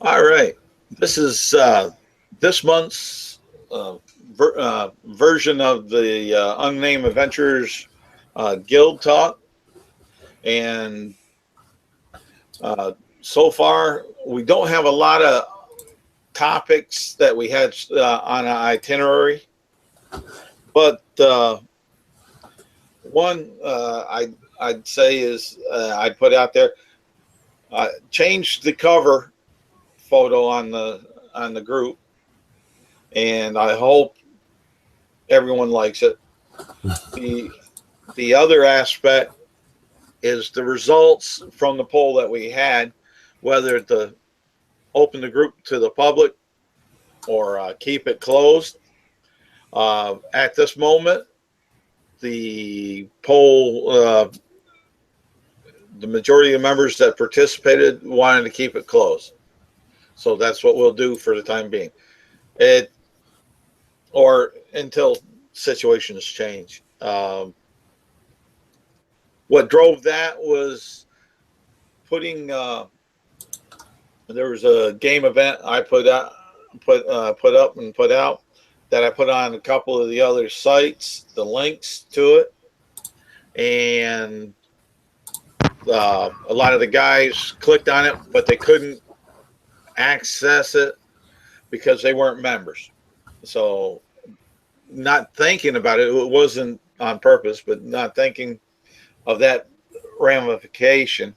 All right. This is this month's version of the Unnamed Adventures Guild Talk. And uh, so far, we don't have a lot of topics that we had on an itinerary, but one I'd say is I'd put out there change the cover photo on the group, and I hope everyone likes it. The the other aspect is the results from the poll that we had, whether to open the group to the public or keep it closed. At this moment, the poll, the majority of members that participated wanted to keep it closed. So that's what we'll do for the time being. It or until situations change. What drove that was putting. There was a game event I put up and put out that I put on a couple of the other sites, the links to it, and a lot of the guys clicked on it, but they couldn't access it because they weren't members. So, not thinking about it, it wasn't on purpose, but not thinking of that ramification.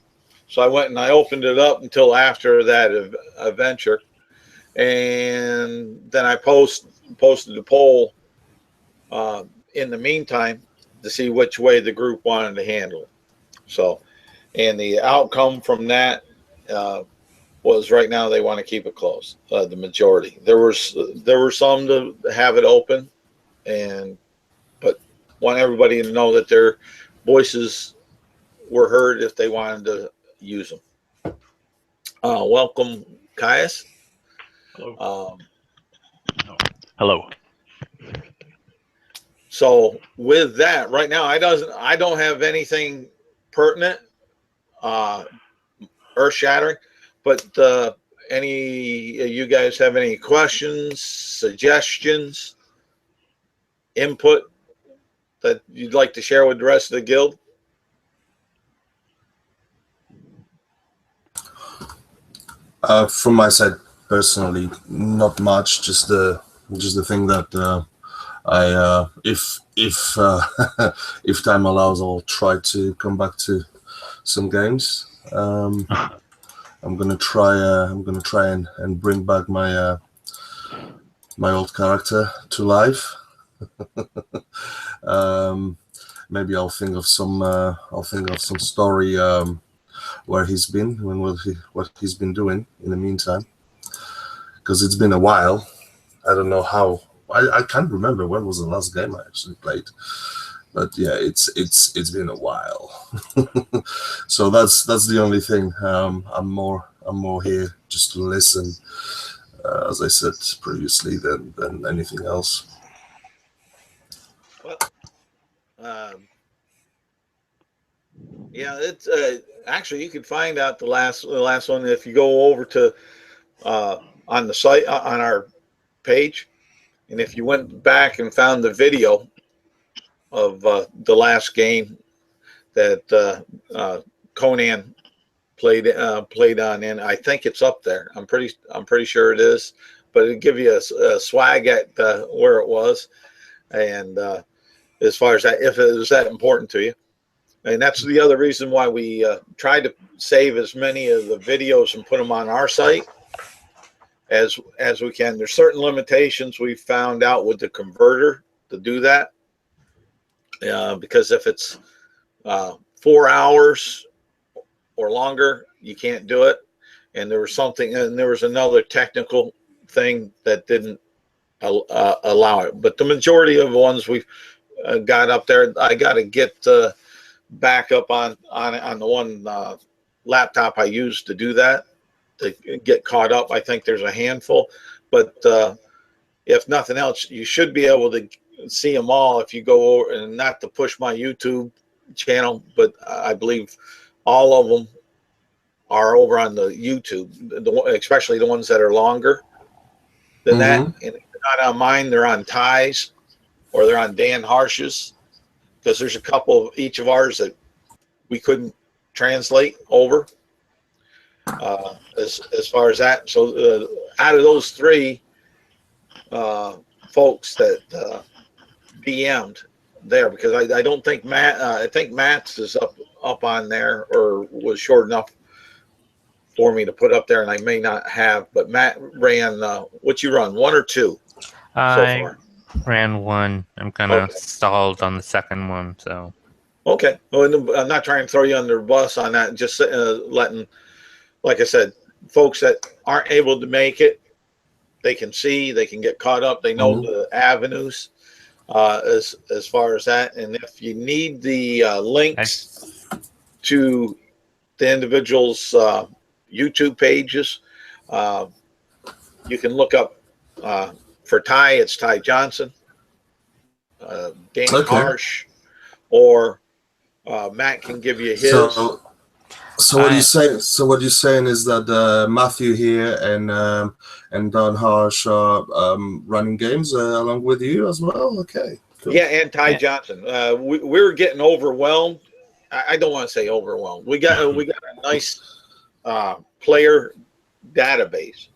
So I went and I opened it up until after that adventure, and then I posted the poll in the meantime to see which way the group wanted to handle it. So, and the outcome from that was right now they want to keep it closed. The majority. There were some to have it open, and but want everybody to know that their voices were heard if they wanted to use them. Welcome, Caius. Hello. Um, Hello. so with that, right now, I don't have anything pertinent, uh, earth shattering, but any you guys have any questions, suggestions, input that you'd like to share with the rest of the guild? From my side, personally, not much. Just the thing that if if time allows, I'll try to come back to some games. I'm gonna try. And bring back my my old character to life. Maybe I'll think of some. I'll think of some story. Where he's been and what he's been doing in the meantime, because it's been a while. I don't know how. I can't remember when was the last game I actually played, but yeah, it's been a while. So that's the only thing. I'm more here just to listen, as I said previously, than anything else. Well, um, yeah, it's actually you can find out the last one if you go over to on the site on our page, and if you went back and found the video of the last game that Conan played on, and I think it's up there. I'm pretty sure it is, but it'll give you a swag at where it was, and as far as that, if it was that important to you. And that's the other reason why we try to save as many of the videos and put them on our site as we can. There's certain limitations we found out with the converter to do that, because if it's 4 hours or longer, you can't do it. And there was another technical thing that didn't allow it. But the majority of the ones we've got up there, I got to get back up on the one laptop I used to do that, to get caught up. I think there's a handful, but if nothing else, you should be able to see them all if you go over, and not to push my YouTube channel, but I believe all of them are over on the YouTube, especially the ones that are longer than that. And if they're not on mine, they're on Ty's or they're on Dan Harsh's, because there's a couple of each of ours that we couldn't translate over as far as that. So out of those three folks that DM'd there, because I don't think Matt, I think Matt's is up on there or was short enough for me to put up there, and I may not have, but Matt ran, what you run, 1 or 2 so far? Ran 1. I'm kind of stalled on the second one, so. Okay. Well, I'm not trying to throw you under the bus on that. Just letting, like I said, folks that aren't able to make it, they can see, they can get caught up. They know the avenues as far as that. And if you need the links to the individuals' YouTube pages, you can look up for Ty, it's Ty Johnson, Dan Harsh, or Matt can give you his. So what you say? So what you're saying is that Matthew here and Don Harsh are running games along with you as well. Okay, cool. Yeah, and Ty Johnson. We were getting overwhelmed. I don't want to say overwhelmed. We got a nice player database.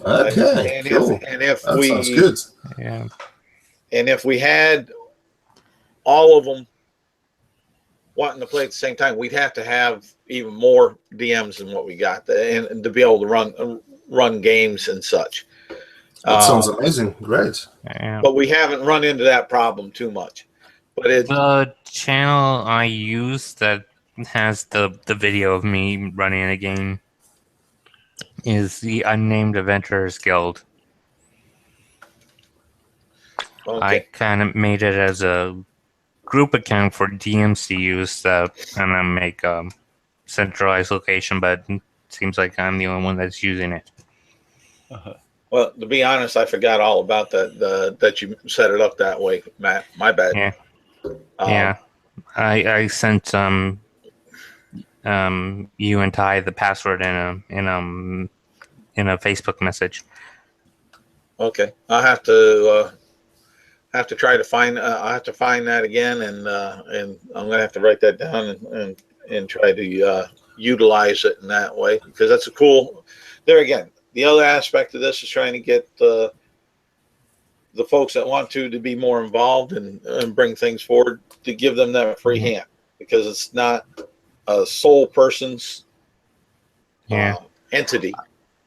Okay, cool. That sounds good. Yeah. And if we had all of them wanting to play at the same time, we'd have to have even more DMs than what we got, and to be able to run games and such. That sounds amazing. Great. Yeah. But we haven't run into that problem too much. But the channel I use that has the video of me running a game is the Unnamed Adventurers Guild. okay. I kind of made it as a group account for DMs to use and then make a centralized location, but it seems like I'm the only one that's using it. Well, to be honest, I forgot all about that. That you set it up that way, Matt. My bad. Yeah. Yeah. I sent you and Ty the password in a Facebook message. Okay, I'll have to try to find. I'll have to find that again, and I'm gonna have to write that down and try to utilize it in that way, because that's a cool. There again, the other aspect of this is trying to get the folks that want to be more involved and bring things forward, to give them that free hand, because it's not a sole person's entity.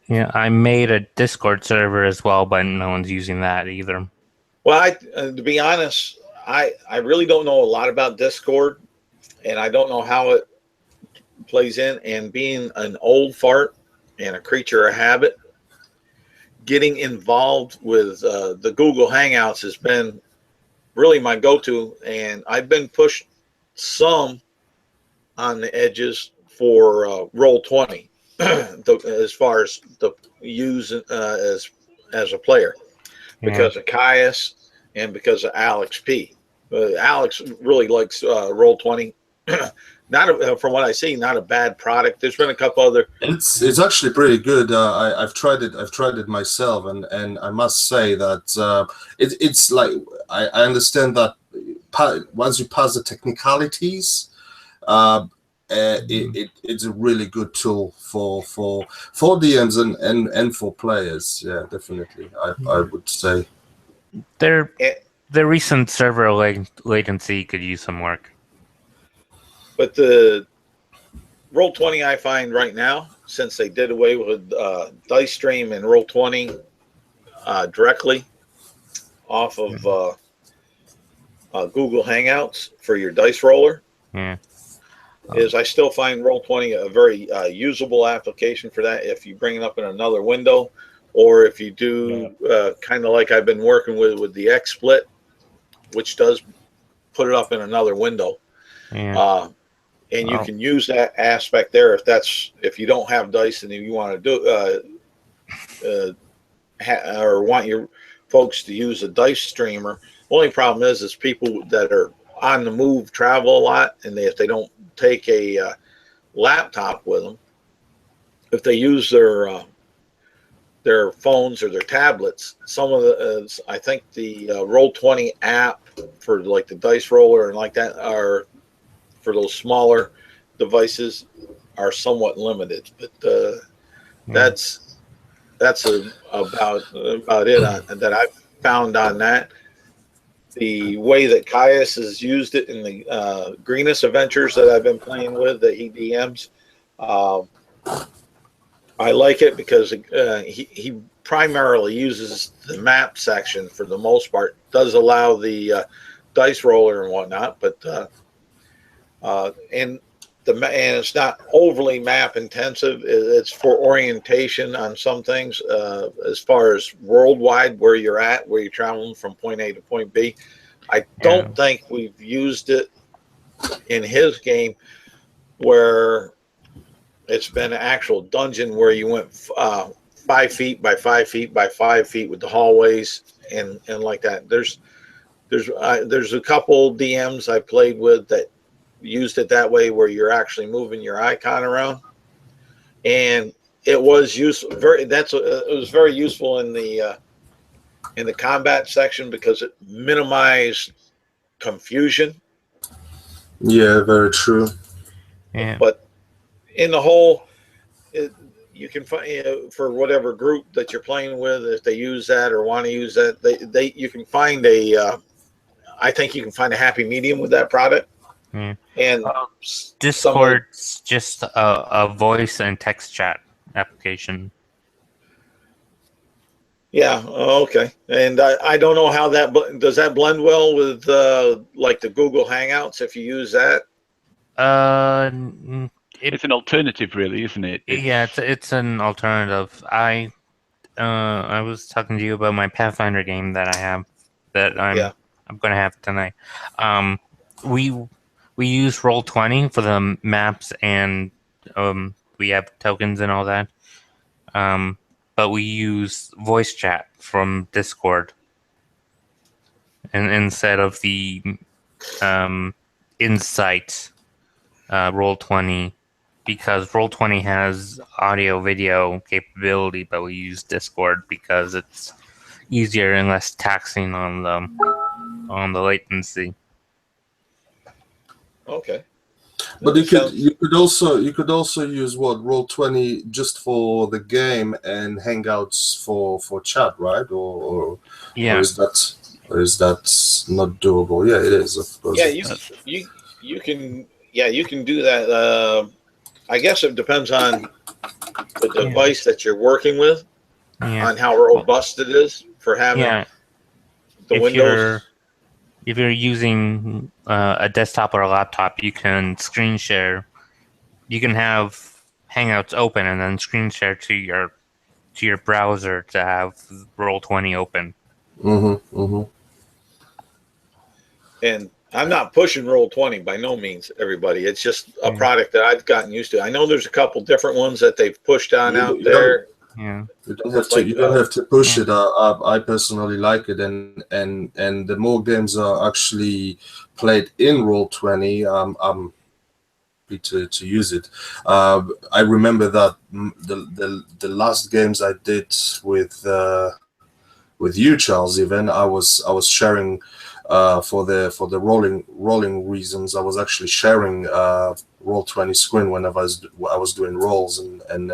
Yeah, I made a Discord server as well, but no one's using that either. Well, to be honest, I really don't know a lot about Discord, and I don't know how it plays in. And being an old fart and a creature of habit, getting involved with the Google Hangouts has been really my go-to, and I've been pushed some on the edges for Roll20 as far as the use as a player, because of Caius and because of Alex P. Alex really likes Roll20. Not from what I see, not a bad product. There's been a couple other. It's actually pretty good. I've tried it. I've tried it myself, and I must say that it's like I understand that once you pass the technicalities, it's a really good tool for DMs and for players. Yeah, definitely. I would say their recent server latency could use some work. But the Roll20 I find right now, since they did away with Dice Stream and Roll20 directly off of Google Hangouts for your dice roller, is I still find Roll20 a very usable application for that. If you bring it up in another window, or if you do kind of like I've been working with the XSplit, which does put it up in another window. And you can use that aspect there if you don't have dice and you want to do or want your folks to use a dice streamer. Only problem is people that are on the move travel a lot, and if they don't take a laptop with them, if they use their phones or their tablets, some of the I think the Roll20 app for like the dice roller and like that are for those smaller devices are somewhat limited, but that's about it that I've found on that. The way that Caius has used it in the Greenest Adventures that I've been playing with, that he DMs, I like it because he primarily uses the map section for the most part. Does allow the dice roller and whatnot, but and it's not overly map intensive. It's for orientation on some things, as far as worldwide where you're at, where you're traveling from point A to point B. I don't think we've used it in his game where it's been an actual dungeon where you went 5 feet by 5 feet by 5 feet with the hallways and like that. There's a couple DMs I played with that used it that way, where you're actually moving your icon around, and it was useful. It was very useful in the combat section because it minimized confusion. Yeah, very true. Yeah. But in the whole, you can find for whatever group that you're playing with, if they use that or want to use that, you can find I think you can find a happy medium with that product. Yeah. And Discord's just a voice and text chat application. Yeah. Okay. And I don't know how does that blend well with like the Google Hangouts if you use that. It's an alternative, really, isn't it? It's an alternative. I was talking to you about my Pathfinder game that I have, that I'm going to have tonight. We use Roll20 for the maps, and we have tokens and all that. But we use voice chat from Discord, and instead of the Insight Roll20, because Roll20 has audio video capability, but we use Discord because it's easier and less taxing on the latency. Okay. But you could also use Roll20 just for the game and Hangouts for chat, right? Or is that not doable? Yeah, it is, of course. Yeah, you can do that. I guess it depends on the device that you're working with, on how robust it is for having the Windows. If you're using a desktop or a laptop, you can screen share. You can have Hangouts open and then screen share to your browser to have Roll20 open. And I'm not pushing Roll20 by no means, everybody. It's just a product that I've gotten used to. I know there's a couple different ones that they've pushed out there. Yeah, you don't have to push it. I personally like it, and the more games are actually played in Roll20, I'm happy to use it. I remember that the last games I did with you, Charles, even I was sharing. For the rolling reasons, I was actually sharing Roll20 screen whenever I was doing rolls and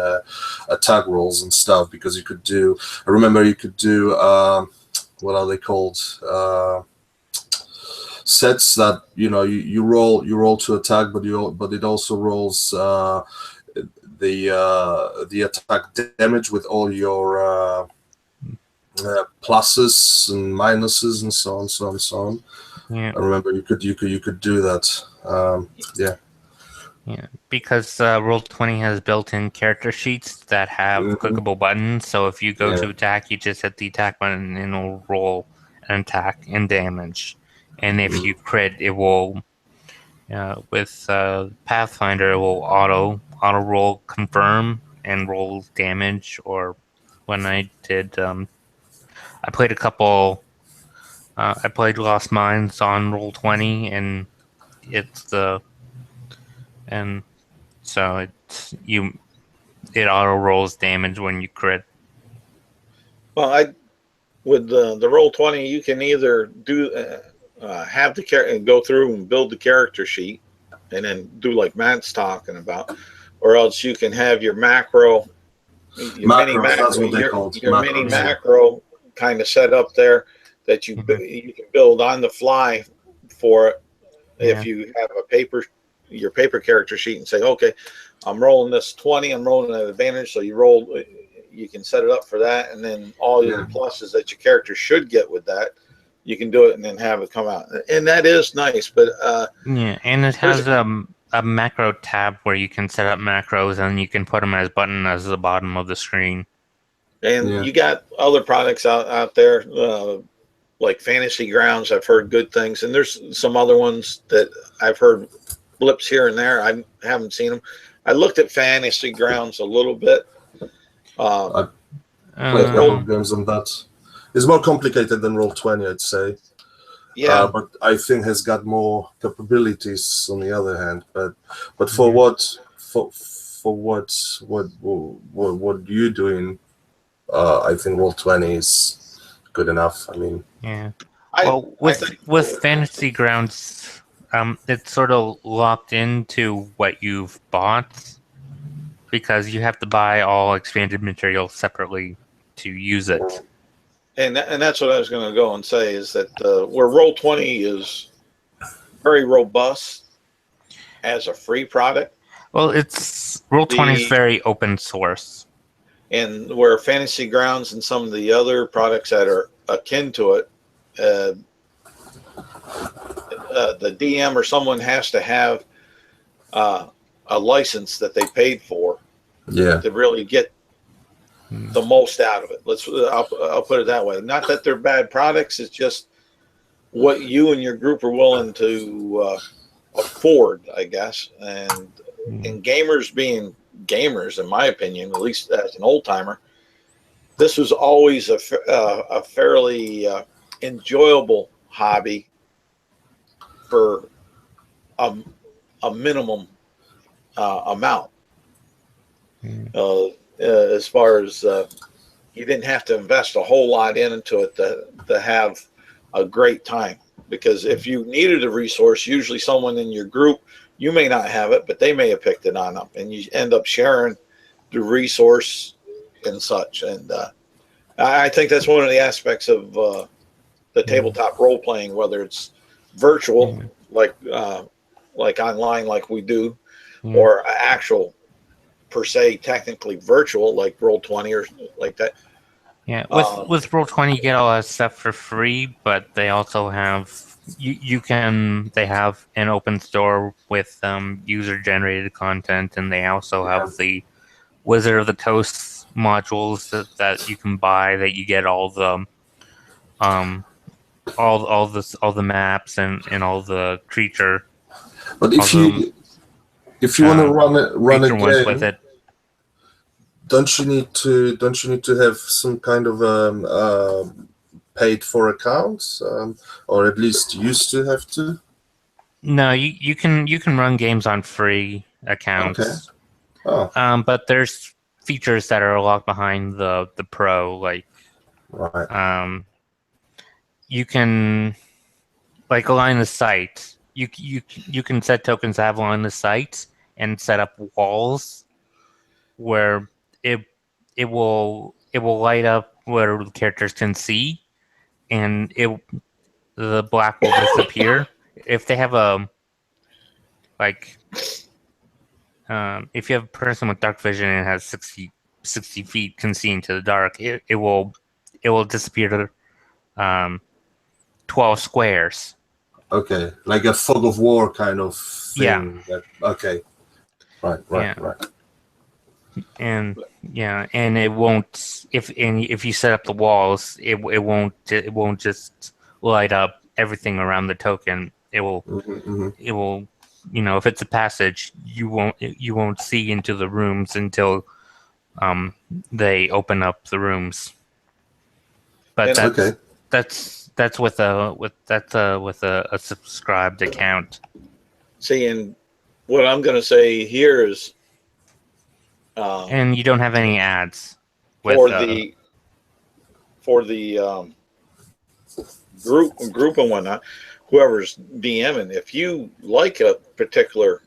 attack rolls and stuff, because you could do. I remember you could do what are they called? Sets that you roll to attack, but it also rolls the attack damage with all your pluses and minuses and so on. Yeah. I remember you could do that. Yeah, because Roll20 has built-in character sheets that have clickable buttons. So if you go to attack, you just hit the attack button and it'll roll an attack and damage. And if you crit, it will. With Pathfinder, it will auto roll confirm and roll damage. Or when I did, I played a couple. I played Lost Mines on Roll20, and it's so it auto rolls damage when you crit. Well, with the Roll20, you can either do have the character and go through and build the character sheet, and then do like Matt's talking about, or else you can have your macro, Macros, that's what they called. your mini Macros. macro kind of set up there that you can build on the fly for it. If you have your paper character sheet and say, okay, I'm rolling this 20, I'm rolling at advantage, so you can set it up for that, and then all your pluses that your character should get with that, you can do it and then have it come out, and that is nice. But and it has a macro tab where you can set up macros and you can put them as button as the bottom of the screen. And you got other products out there like Fantasy Grounds. I've heard good things, and there's some other ones that I've heard blips here and there. I haven't seen them. I looked at Fantasy Grounds a little bit. I played a couple of games on that. It's more complicated than Roll20, I'd say. Yeah, but I think has got more capabilities on the other hand. But for what you're doing, I think Roll20 is good enough. I mean, with Fantasy Grounds, it's sort of locked into what you've bought because you have to buy all expanded material separately to use it. And that's what I was going to go and say is that where Roll20 is very robust as a free product. Well, Roll20 is very open source. And where Fantasy Grounds and some of the other products that are akin to it, the DM or someone has to have a license that they paid for to really get the most out of it. I'll put it that way. Not that they're bad products. It's just what you and your group are willing to afford, I guess. And gamers being gamers, in my opinion, at least as an old timer, this was always a fairly enjoyable hobby for a minimum amount. As far as you didn't have to invest a whole lot into it to have a great time, because if you needed a resource, usually someone in your group, you may not have it, but they may have picked it on up, and you end up sharing the resource and such. And I think that's one of the aspects of the tabletop role playing, whether it's virtual like online like we do, or actual per se technically virtual like Roll20 or like that. With Roll20 you get all that stuff for free, but they also have they have an open store with user generated content, and they also have the Wizard of the Coast modules that you can buy, that you get all the all the maps and all the creature. But if you want to run a game with it, don't you need to have some kind of paid for accounts, or at least used to have to? No, you can run games on free accounts. Okay. But there's features that are locked behind the pro, like you can align the site. You can set tokens that have line the site and set up walls where it will light up where the characters can see, and the black will disappear. If they have if you have a person with dark vision and has 60 feet can see into the dark, it will disappear to 12 squares. Okay, like a fog of war kind of thing. Okay. Right. And it won't, if you set up the walls, it won't just light up everything around the token. It will it will, if it's a passage, you won't see into the rooms until they open up the rooms. But that's with a subscribed account. See, and what I'm going to say here is, And you don't have any ads with for the group and whatnot, whoever's DMing, if you like a particular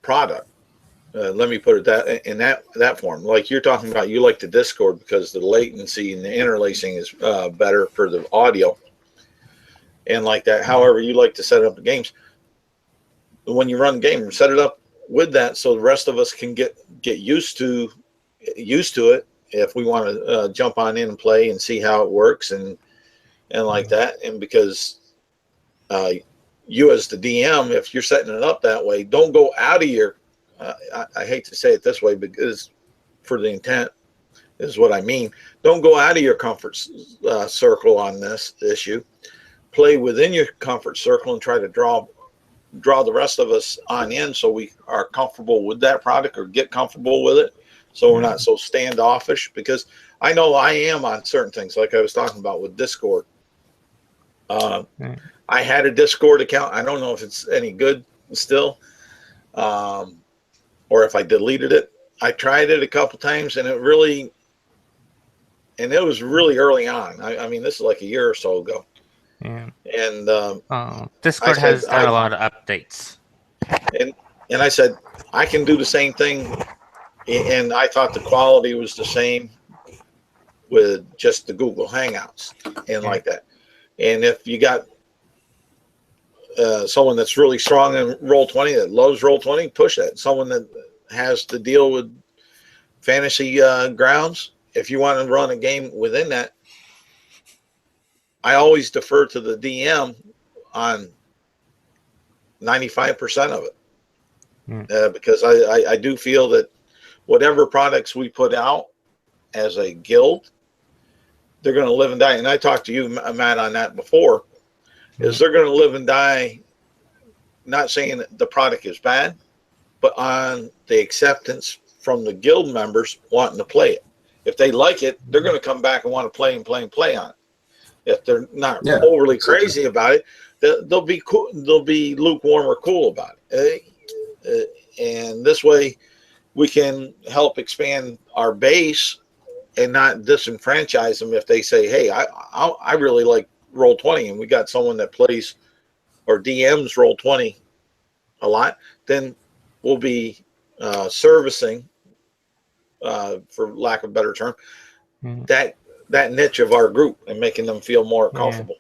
product, let me put it that in that form. Like you're talking about, you like the Discord because the latency and the interlacing is better for the audio, and like that. However, you like to set up the games. When you run the game, set it up with that so the rest of us can get used to it. If we want to jump on in and play and see how it works and like that, and because you as the DM, if you're setting it up that way, don't go out of your I hate to say it this way because for the intent is what I mean. Don't go out of your comfort circle on this issue. Play within your comfort circle and try to draw the rest of us on in so we are comfortable with that product or get comfortable with it, so we're not so standoffish. Because I know I am on certain things, like I was talking about with Discord. I had a Discord account. I don't know if it's any good still. Or if I deleted it. I tried it a couple times, and it was really early on. I mean, this is like a year or so ago. Yeah. And Discord has done a lot of updates. And I said, I can do the same thing, and I thought the quality was the same with just the Google Hangouts and like that. And if you got someone that's really strong in Roll20, that loves Roll20, push that. Someone that has to deal with fantasy grounds, if you want to run a game within that, I always defer to the DM on 95% of it, because I do feel that whatever products we put out as a guild, they're going to live and die. And I talked to you, Matt, on that before. Is they're going to live and die, not saying that the product is bad, but on the acceptance from the guild members wanting to play it. If they like it, they're going to come back and want to play and play and play on it. If they're not overly crazy about it, they'll be cool. They'll be lukewarm or cool about it. And this way, we can help expand our base and not disenfranchise them if they say, "Hey, I really like Roll20, and we got someone that plays or DMs Roll20 a lot." Then we'll be servicing, for lack of a better term, that niche of our group and making them feel more comfortable.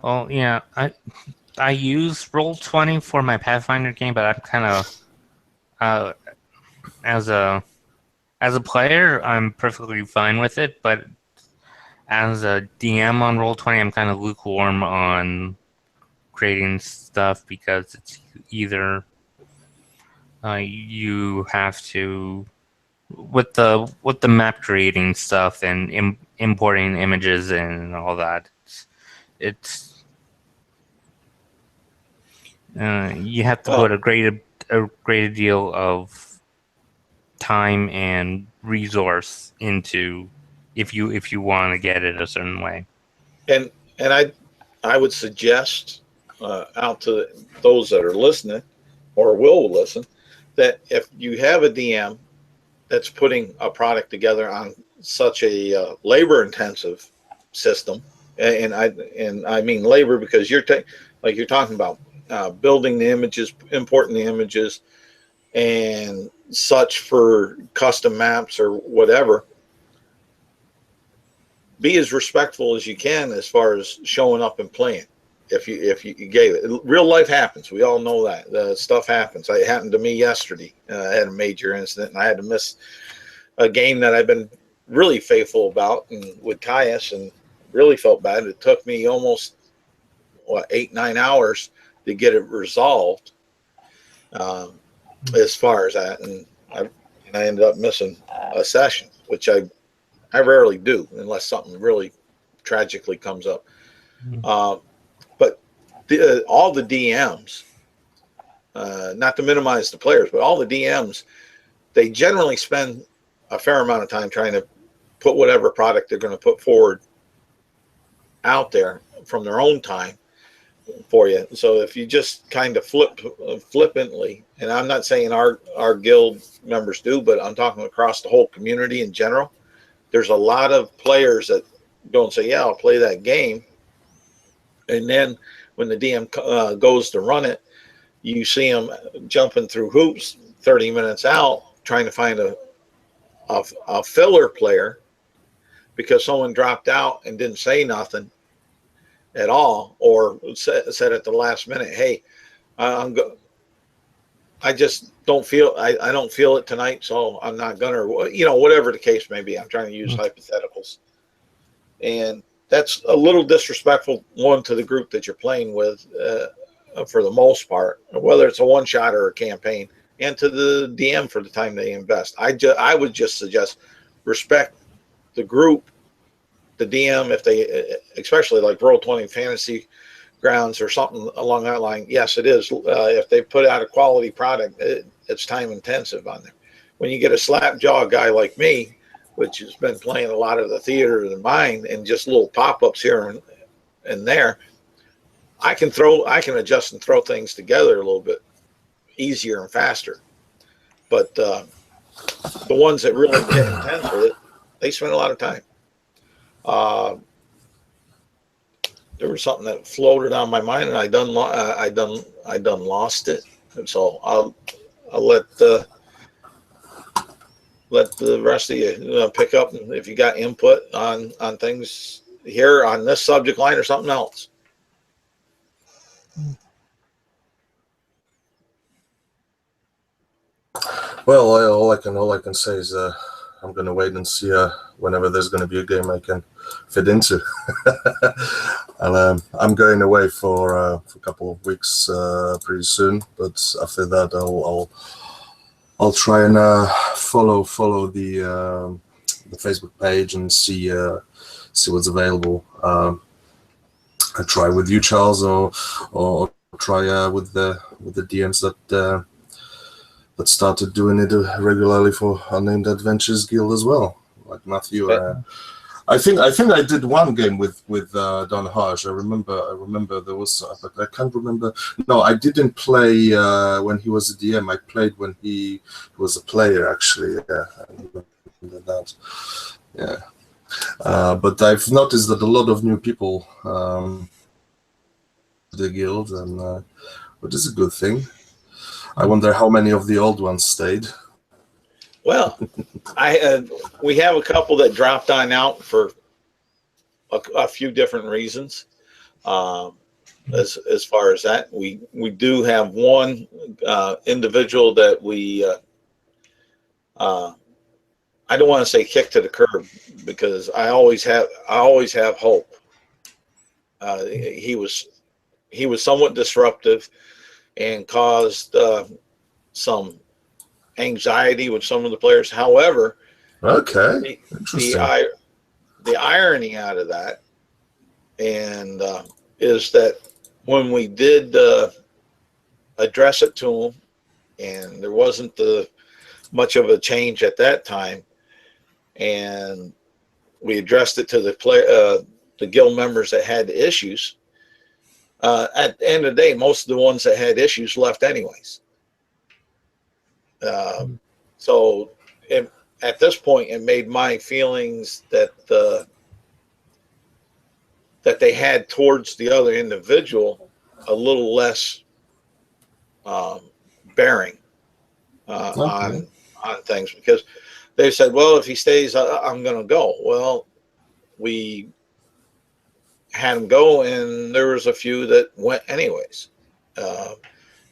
Well, yeah, I use Roll20 for my Pathfinder game, but I'm kind of as a player, I'm perfectly fine with it. But as a DM on Roll20, I'm kind of lukewarm on creating stuff because it's either you have to with the map creating stuff and importing images and all that. It's you have to put a greater deal of time and resource into if you want to get it a certain way. And I would suggest out to those that are listening or will listen, that if you have a DM that's putting a product together on such a labor-intensive system, and I mean labor because you're talking about building the images, importing the images, and such for custom maps or whatever. Be as respectful as you can as far as showing up and playing. If you gave it, real life happens. We all know that stuff happens. It happened to me yesterday. I had a major incident, and I had to miss a game that I've been really faithful about, and with Caius, and really felt bad. It took me almost 8-9 hours to get it resolved. As far as that, and I ended up missing a session, which I rarely do unless something really tragically comes up. But all the DMs, not to minimize the players, but all the DMs, they generally spend a fair amount of time trying to put whatever product they're going to put forward out there from their own time for you. So if you just kind of flippantly, and I'm not saying our guild members do, but I'm talking across the whole community in general, there's a lot of players that don't say, yeah, I'll play that game. And then when the DM goes to run it, you see them jumping through hoops 30 minutes out trying to find a filler player because someone dropped out and didn't say nothing at all, or said at the last minute, hey, I just don't feel, I don't feel it tonight, so I'm not gonna, whatever the case may be. I'm trying to use hypotheticals. And that's a little disrespectful, one, to the group that you're playing with, for the most part, whether it's a one shot or a campaign, and to the DM for the time they invest. I would just suggest respect the group, the DM, if they, especially like Roll20 Fantasy Grounds or something along that line. Yes, it is. If they put out a quality product, it's time intensive on there. When you get a slapjaw guy like me, which has been playing a lot of the theater of the mind and just little pop-ups here and there, I can adjust and throw things together a little bit easier and faster. But the ones that really get intense with it, they spend a lot of time. There was something that floated on my mind, and I done lost it. And so I'll let the rest of you pick up if you got input on things here on this subject line or something else. Well, all I can say is I'm gonna wait and see whenever there's gonna be a game I can fit into. And I'm going away for a couple of weeks pretty soon, but after that I'll try and follow the Facebook page and see what's available. I try with you, Charles, or try with the DMs that started doing it regularly for Unnamed Adventures Guild as well, like Matthew. I think I did one game with Don Harsh. I remember there was, but I can't remember. No, I didn't play when he was a DM. I played when he was a player, actually. Yeah, I remember that. Yeah, but I've noticed that a lot of new people the guild, and which is a good thing. I wonder how many of the old ones stayed. Well, we have a couple that dropped on out for a few different reasons. As far as that, we do have one individual that we I don't want to say kick to the curb, because I always have hope. He was somewhat disruptive and caused some anxiety with some of the players. However, okay, interesting. The irony out of that is that when we did address it to him, and there wasn't much of a change at that time, and we addressed it to the guild members that had issues. At the end of the day, most of the ones that had issues left anyways. So at this point, it made my feelings that they had towards the other individual a little less bearing on things, because they said, well, if he stays, I'm going to go. Well, we had him go, and there was a few that went anyways.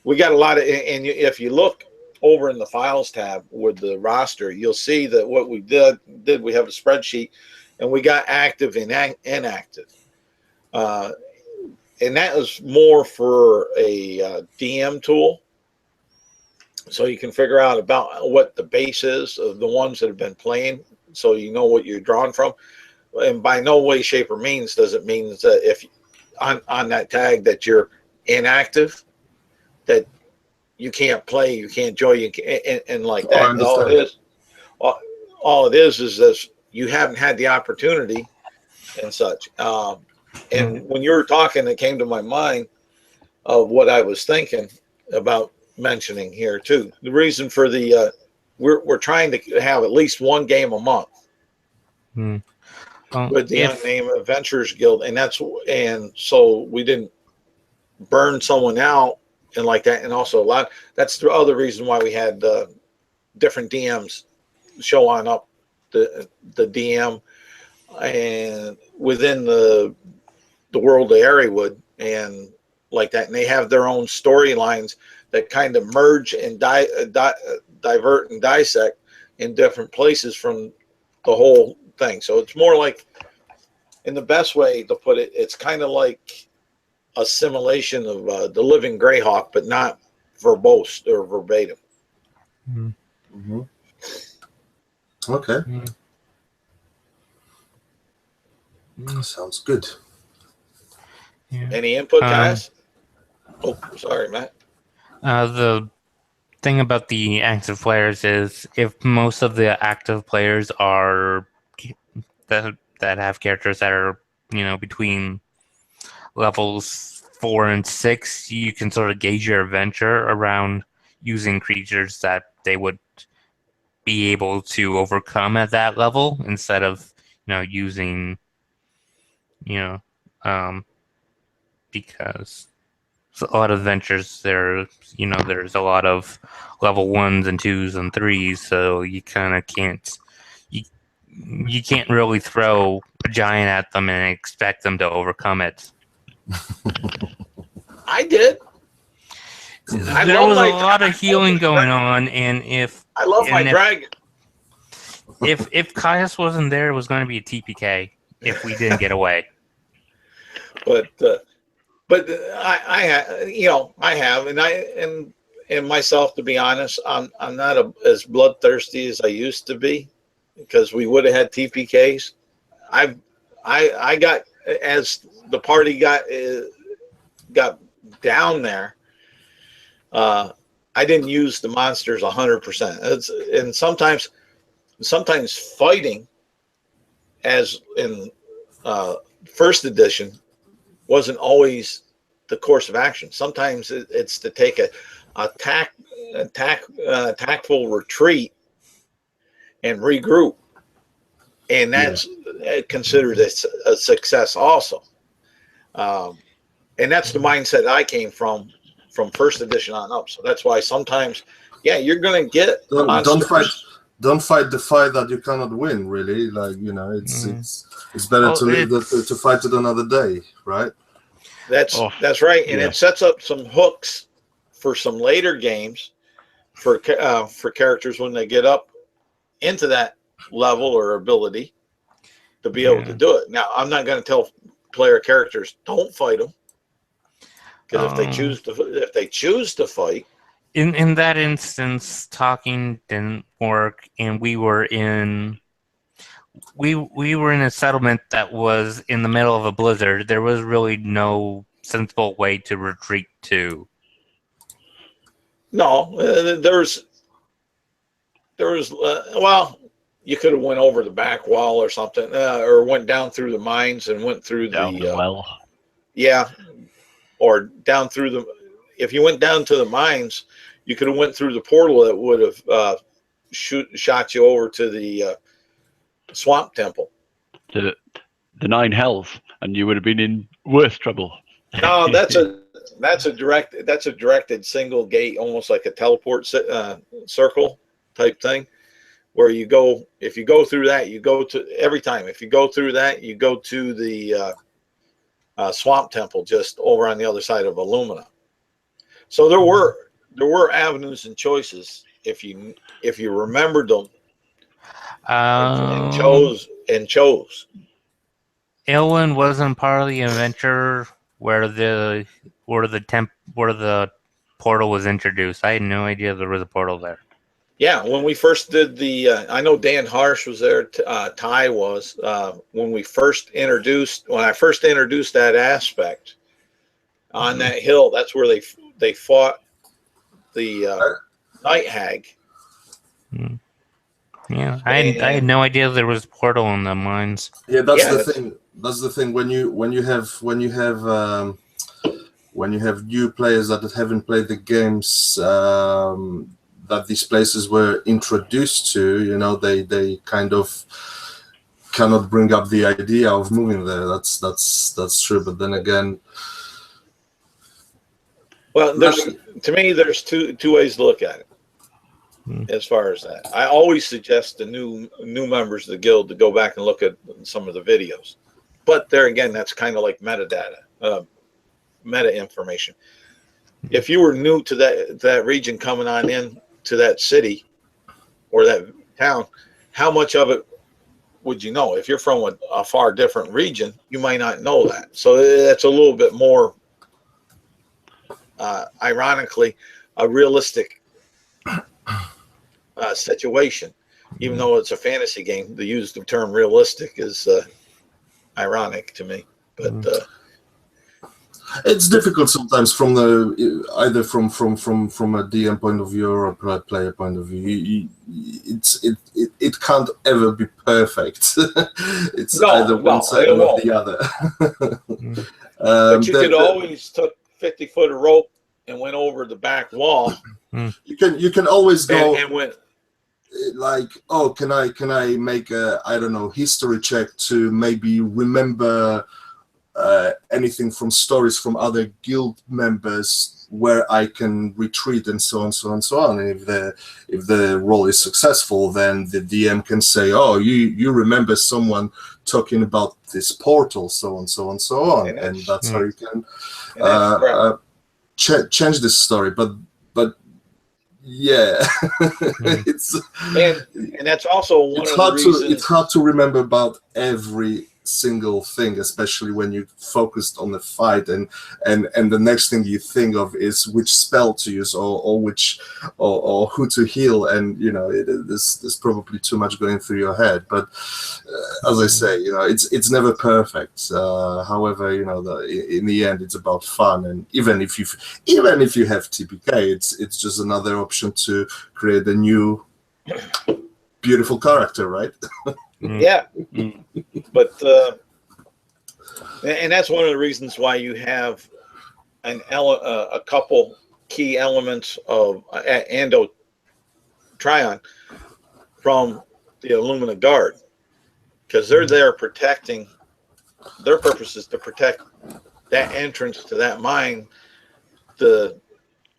We got a lot of, and if you look over in the files tab with the roster, you'll see that what we did we have a spreadsheet, and we got active and inactive. And that was more for a DM tool, so you can figure out about what the base is of the ones that have been playing, so you know what you're drawing from. And by no way, shape, or means does it mean that if on that tag that you're inactive, that you can't play, you can't join, and like that. All it is that you haven't had the opportunity and such. And when you were talking, it came to my mind, of what I was thinking about mentioning here too. The reason for the we're trying to have at least one game a month Well, with the if Unnamed Adventurers Guild, and so we didn't burn someone out and like that, and also a lot. That's the other reason why we had different DMs show on up the DM and within the world of Areawood and like that, and they have their own storylines that kind of merge and divert and dissect in different places from the whole thing. So it's more like, in the best way to put it, it's kind of like a simulation of the Living Greyhawk, but not verbose or verbatim. Mm-hmm. Okay. Sounds good. Yeah. Any input, guys? Oh, sorry, Matt. The thing about the active players is if most of the active players are that have characters that are between levels 4 and 6, you can sort of gauge your adventure around using creatures that they would be able to overcome at that level instead of using because a lot of adventures there's a lot of level 1s and 2s and 3s, so you kind of can't you can't really throw a giant at them and expect them to overcome it. I did. There was a lot of healing going on, and I love my dragon. If Caius wasn't there, it was going to be a TPK if we didn't get away. But I have, and myself, to be honest, I'm not as bloodthirsty as I used to be, because we would have had TPKs. I got, as the party got down there, I didn't use the monsters 100%. And sometimes fighting, as in first edition, wasn't always the course of action. Sometimes it's to take a tactful retreat and regroup, and that's considered a success also. And that's the mindset I came from first edition on up. So that's why sometimes, you're going to get don't fight the fight that you cannot win. Really, it's better to fight it another day, right? That's right, and it sets up some hooks for some later games for characters when they get up into that level or ability to be able to do it. Now, I'm not going to tell player characters don't fight them, because if they choose to fight. In that instance, talking didn't work, and we were in a settlement that was in the middle of a blizzard. There was really no sensible way to retreat to. No, there was. Well, you could have went over the back wall or something, or went down through the mines and went through the well. Yeah, or down through the. If you went down to the mines, you could have went through the portal that would have shot you over to the swamp temple. The 9 hells, and you would have been in worse trouble. No, that's a directed single gate, almost like a teleport circle type thing, where you go. If you go through that, you go to every time. If you go through that, you go to the swamp temple just over on the other side of Illumina. So there were avenues and choices if you remembered them and chose. Ilwyn wasn't part of the adventure where the portal was introduced. I had no idea there was a portal there. Yeah, when we first did I know Dan Harsh was there. Ty was when I first introduced that aspect on that hill. That's where they fought the Night Hag. Yeah, I had no idea there was a portal in the mines. Yeah, that's the thing. That's the thing. When you have when you have new players that haven't played the games that these places were introduced to, you know, they kind of cannot bring up the idea of moving there. That's true. But then again, well, to me, there's two ways to look at it. As far as that, I always suggest the new members of the guild to go back and look at some of the videos. But there again, that's kind of like metadata, meta information. If you were new to that region coming on in to that city or that town, how much of it would you know? If you're from a far different region, you might not know that. So that's a little bit more, ironically, a realistic situation. Even though it's a fantasy game, to use the term realistic is ironic to me. But it's difficult sometimes from either from a DM point of view or a player point of view. It can't ever be perfect. It's either one side or the other. But you could always took 50 foot of rope and went over the back wall. You can always go and went like, oh, can I make a, I don't know, history check to maybe remember anything from stories from other guild members where I can retreat and so on, so on, so on. And if the role is successful, then the DM can say, oh, you remember someone talking about this portal, so on, so on, so on, and that's how you can change this story. But yeah, it's and that's also one of the reasons. It's hard to remember about every single thing, especially when you focused on the fight, and the next thing you think of is which spell to use or which or who to heal, and you know there's probably too much going through your head. But as I say, you know, it's never perfect. However, you know, in the end, it's about fun, and even if you have TPK, it's just another option to create a new beautiful character, right? Yeah, but and that's one of the reasons why you have a couple key elements of Ando Tryon from the Illumina Guard, because they're there protecting. Their purpose is to protect that entrance to that mine,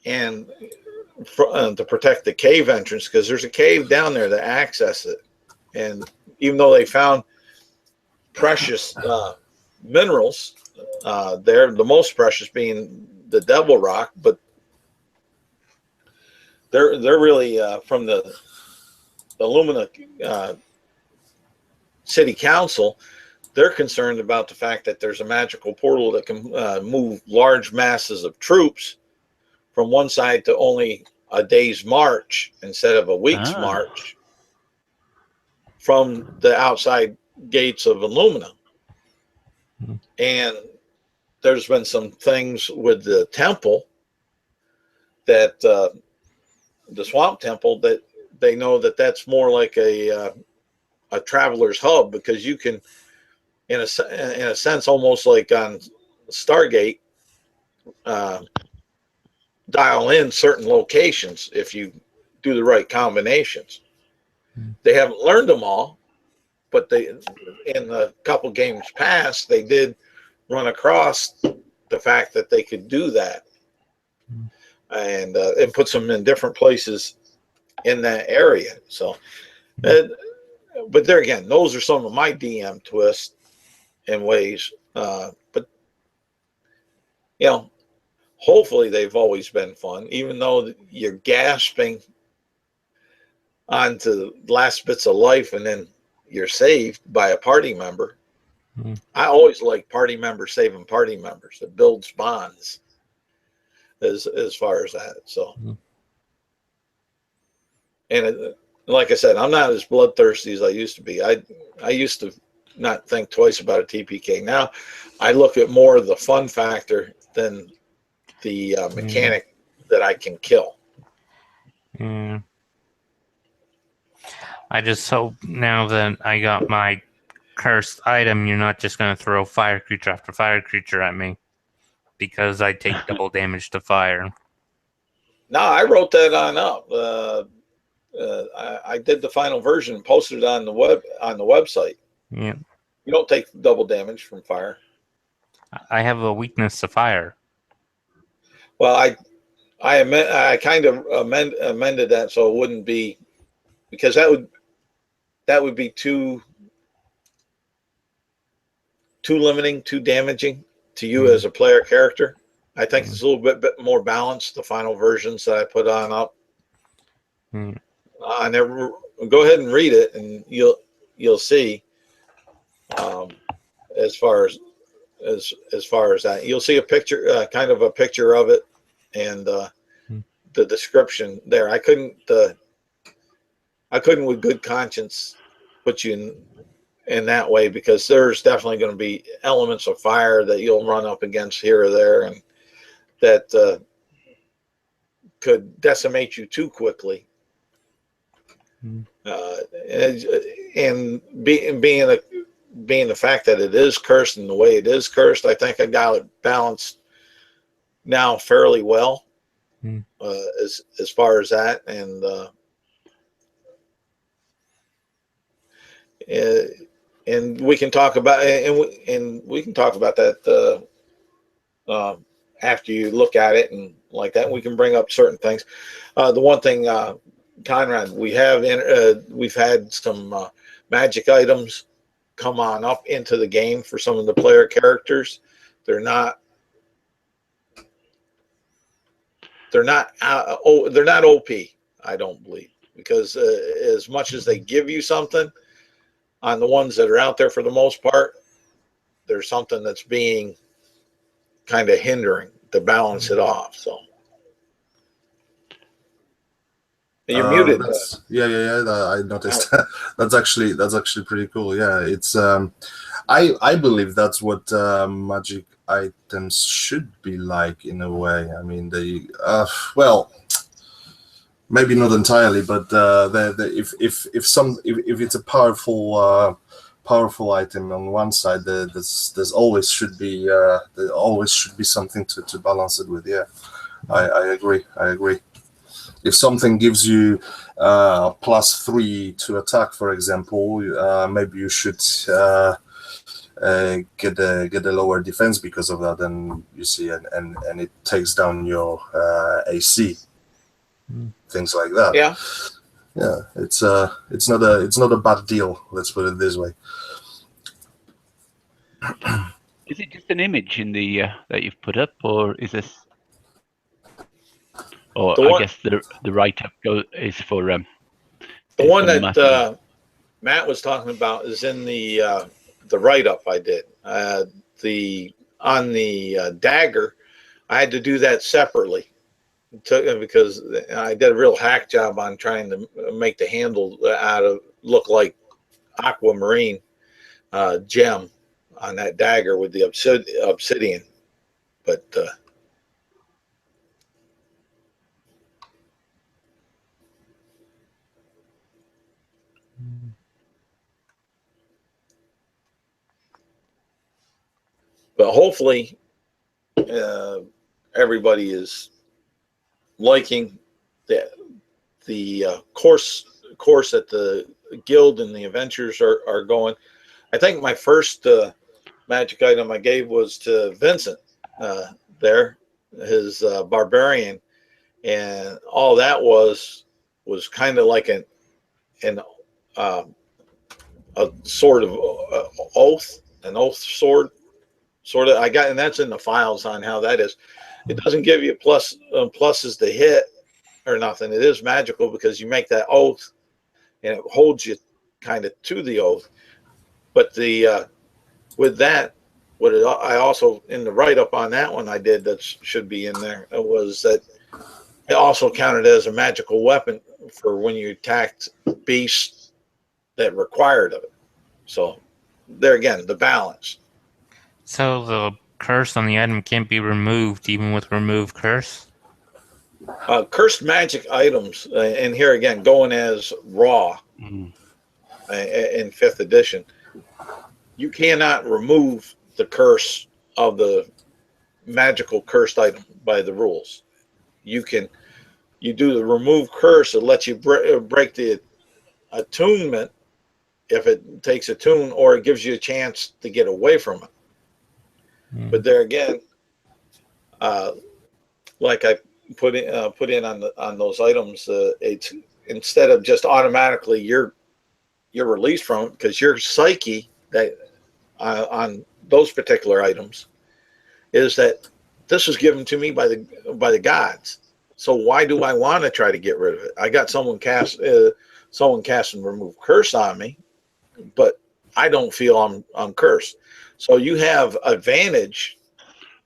and to protect the cave entrance, because there's a cave down there to access it. And even though they found precious minerals there, the most precious being the Devil Rock, but they're really from the Illumina City Council. They're concerned about the fact that there's a magical portal that can move large masses of troops from one side to only a day's march instead of a week's march from the outside gates of Illumina. And there's been some things with the temple that the Swamp Temple, that they know that that's more like a traveler's hub, because you can, in a sense, almost like on Stargate, dial in certain locations if you do the right combinations. They haven't learned them all, but they, in the couple games past, they did run across the fact that they could do that, and it puts them in different places in that area. So, but there again, those are some of my DM twists and ways. But you know, hopefully they've always been fun, even though you're gasping onto the last bits of life and then you're saved by a party member. I always like party members saving party members. It builds bonds as far as that. So, and like I said, I'm not as bloodthirsty as I used to be. I used to not think twice about a TPK. Now I look at more of the fun factor than the mechanic that I can kill. I just hope now that I got my cursed item, you're not just going to throw fire creature after fire creature at me. because I take double damage to fire. No, I wrote that on up. I did the final version, posted it on the website. Yeah, You don't take double damage from fire. I have a weakness to fire. Well, I kind of amended that so it wouldn't be, because that would be too limiting, too damaging to you as a player character. I think it's a little bit more balanced, the final versions that I put on up. I never go ahead and read it, and you'll see. As far as that, you'll see a picture, kind of a picture of it, and the description there. I couldn't with good conscience put you in that way, because there's definitely going to be elements of fire that you'll run up against here or there, and that could decimate you too quickly. And being the fact that it is cursed and the way it is cursed, I think I got it balanced now fairly well, as far as that, and we can talk about that after you look at it and like that. We can bring up certain things. The one thing, Conrad, we've had some magic items come on up into the game for some of the player characters. They're not OP, I don't believe, because as much as they give you something on the ones that are out there, for the most part, there's something that's being kind of hindering to balance it off. So you're muted. I noticed. That's actually pretty cool. Yeah, it's I believe that's what magic items should be like, in a way. I mean, they well, maybe not entirely, but if it's a powerful item on one side, there's always should be something to balance it with. Yeah, I agree. If something gives you +3 to attack, for example, maybe you should get a lower defense because of that, and you see, and it takes down your AC, things like that. Yeah, it's not a bad deal. Let's put it this way. Is it just an image in the that you've put up, or is this? Or I guess the write-up is for the one that Matt was talking about is in the write-up I did. On the dagger, I had to do that separately, because I did a real hack job on trying to make the handle look like aquamarine gem on that dagger with the obsidian, but. But hopefully, everybody is liking the course that the guild and the adventures are going. I think my first magic item I gave was to Vincent, there, his barbarian, and all that was kind of like a sort of oath, an oath sword. Sort of, and that's in the files on how that is. It doesn't give you pluses to hit or nothing. It is magical because you make that oath, and it holds you kind of to the oath. But with that, I also, in the write up on that one I did, that should be in there, was that it also counted as a magical weapon for when you attacked beasts that required of it. So there again, the balance. So the curse on the item can't be removed, even with remove curse? Cursed magic items, and here again, going as raw in 5th edition, you cannot remove the curse of the magical cursed item by the rules. You do the remove curse. It lets you break the attunement if it takes a tune, or it gives you a chance to get away from it. But there again, like I put in on those items, it's instead of just automatically you're released from it, because your psyche that on those particular items is that this was given to me by the gods. So why do I want to try to get rid of it? I got someone cast and remove curse on me, but I don't feel I'm cursed. So you have advantage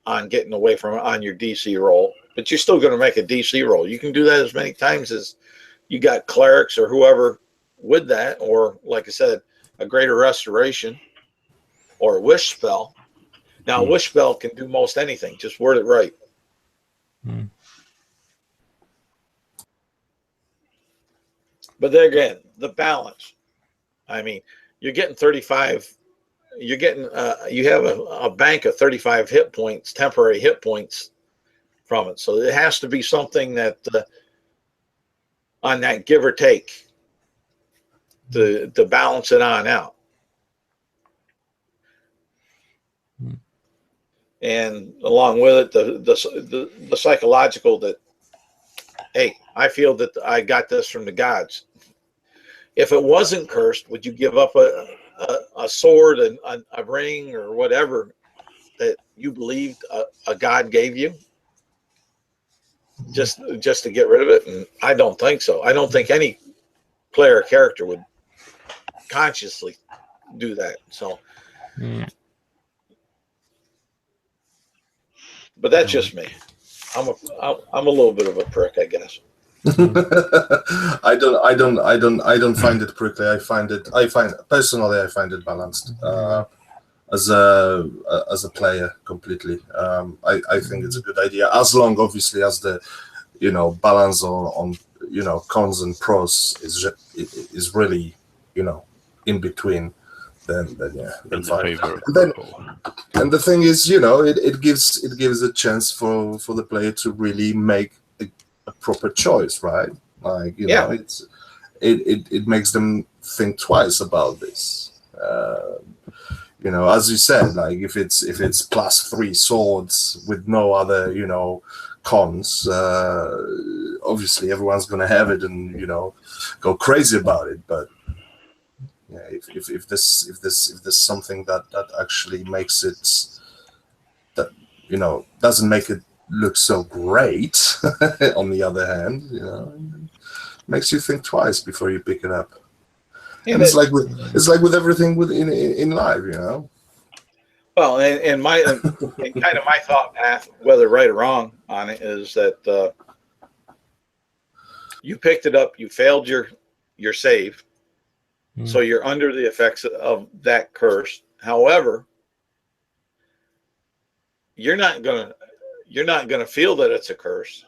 on getting away from it on your DC roll, but you're still going to make a DC roll. You can do that as many times as you got clerics or whoever with that, or like I said, a greater restoration or a wish spell. Now, a wish spell can do most anything. Just word it right. But then again, the balance. I mean, you're getting 35. You're getting you have a bank of 35 hit points, temporary hit points from it. So it has to be something that on that give or take to balance it on out. And along with it, the psychological that, hey, I feel that I got this from the gods. If it wasn't cursed, would you give up a sword and a ring or whatever that you believed a god gave you just to get rid of it? And I don't think so. I don't think any player or character would consciously do that. So, but that's just me. I'm a little bit of a prick, I guess. I don't find it prickly. I find it balanced as a player completely. I think it's a good idea, as long obviously as the balance on cons and pros is really in between. Then fine. And the thing is, it gives a chance for the player to really make a proper choice, right? Like it makes them think twice about this. As you said, like if it's +3 swords with no other cons, obviously everyone's gonna have it and go crazy about it. But yeah, if there's something that actually makes it that doesn't make it look so great, on the other hand, makes you think twice before you pick it up. And it's like with everything in life, Well, and kind of my thought path, whether right or wrong on it, is that you picked it up, you failed your save, so you're under the effects of that curse. However, you're not gonna feel that it's a curse.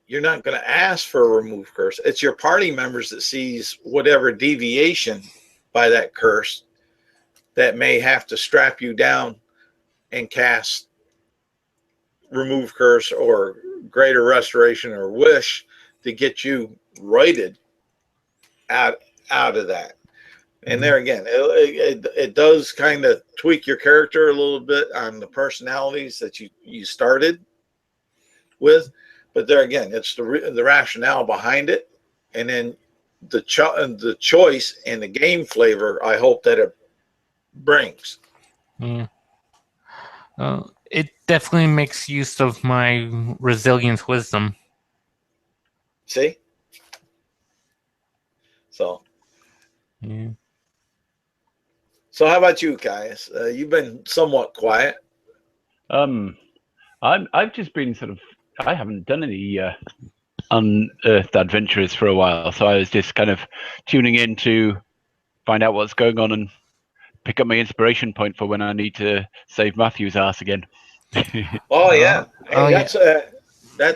You're not gonna ask for a remove curse. It's your party members that sees whatever deviation by that curse that may have to strap you down and cast remove curse or greater restoration or wish to get you righted out of that. And there again, it does kind of tweak your character a little bit on the personalities that you started with, but there again, it's the rationale behind it, and then the choice and the game flavor I hope that it brings. It definitely makes use of my resilience wisdom. See? So. Yeah. So how about you, Caius? You've been somewhat quiet. I've just been I haven't done any unearthed adventures for a while, so I was just kind of tuning in to find out what's going on and pick up my inspiration point for when I need to save Matthew's ass again. Oh yeah, that's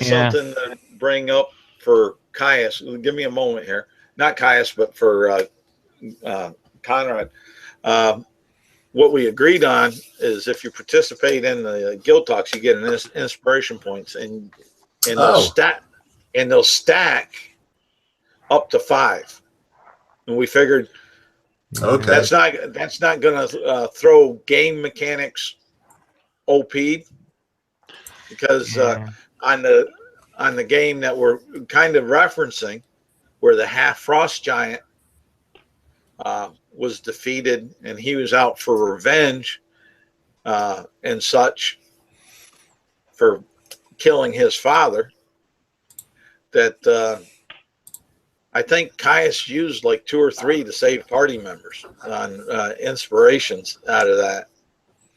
Yeah. something to bring up for Caius. Give me a moment here. Not Caius, but for Conrad. what we agreed on is if you participate in the guild talks, you get an inspiration points, and they'll stack up to 5. And we figured Okay. that's not going to throw game mechanics OP, because on the game that we're kind of referencing, where the half frost giant was defeated and he was out for revenge and such for killing his father, that I think Caius used like 2 or 3 to save party members on inspirations out of that.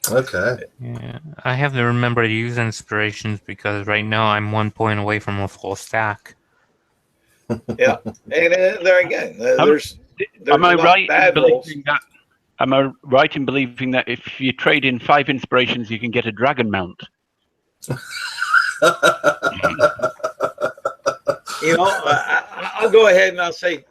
Okay. Yeah, I have to remember to use inspirations because right now I'm 1 point away from a full stack. Yeah, and there again, there's am I not right in bad rolls. believing that? Am I right in believing that if you trade in 5 inspirations, you can get a dragon mount? You know, I'll go ahead and I'll say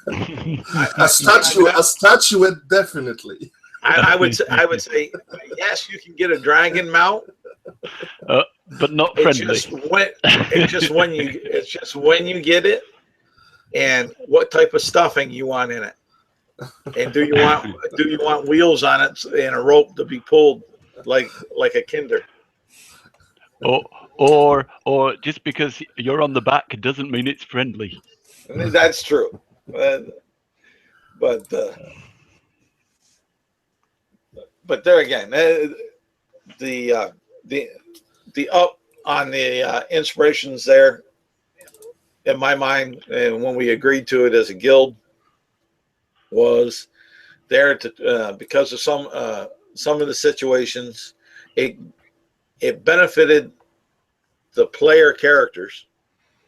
A statuette, definitely. I would say yes, you can get a dragon mount, but not friendly. It's just when you get it, and what type of stuffing you want in it, and do you want wheels on it and a rope to be pulled like a kinder? Or just because you're on the back doesn't mean it's friendly. That's true, but there again, the up on the inspirations there, in my mind, and when we agreed to it as a guild, was there to because of some of the situations, it benefited the player characters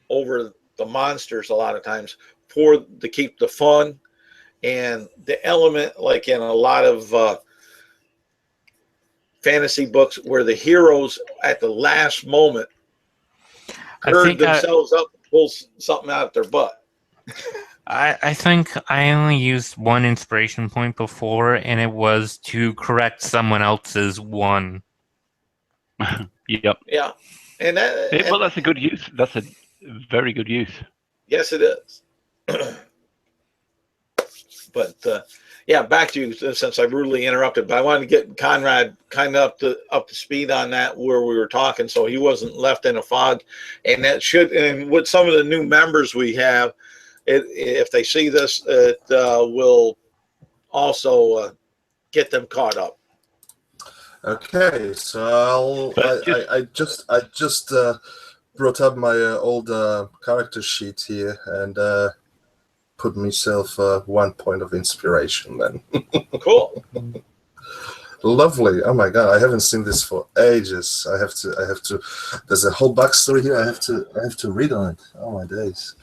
over the monsters a lot of times to keep the fun and the element, like in a lot of fantasy books where the heroes at the last moment gird themselves up and pull something out of their butt. I think I only used 1 inspiration point before, and it was to correct someone else's 1. Yep. Yeah. And well, that's a good use. That's a very good use. Yes, it is. But yeah, back to you, since I rudely interrupted. But I wanted to get Conrad kind of up to speed on that where we were talking, so he wasn't left in a fog. And and with some of the new members we have, if they see this, it will also get them caught up. Okay, so I just brought up my old character sheet here and put myself 1 point of inspiration then. Cool. Lovely. Oh my god, I haven't seen this for ages. I have to there's a whole backstory here. I have to read on it. Oh my days.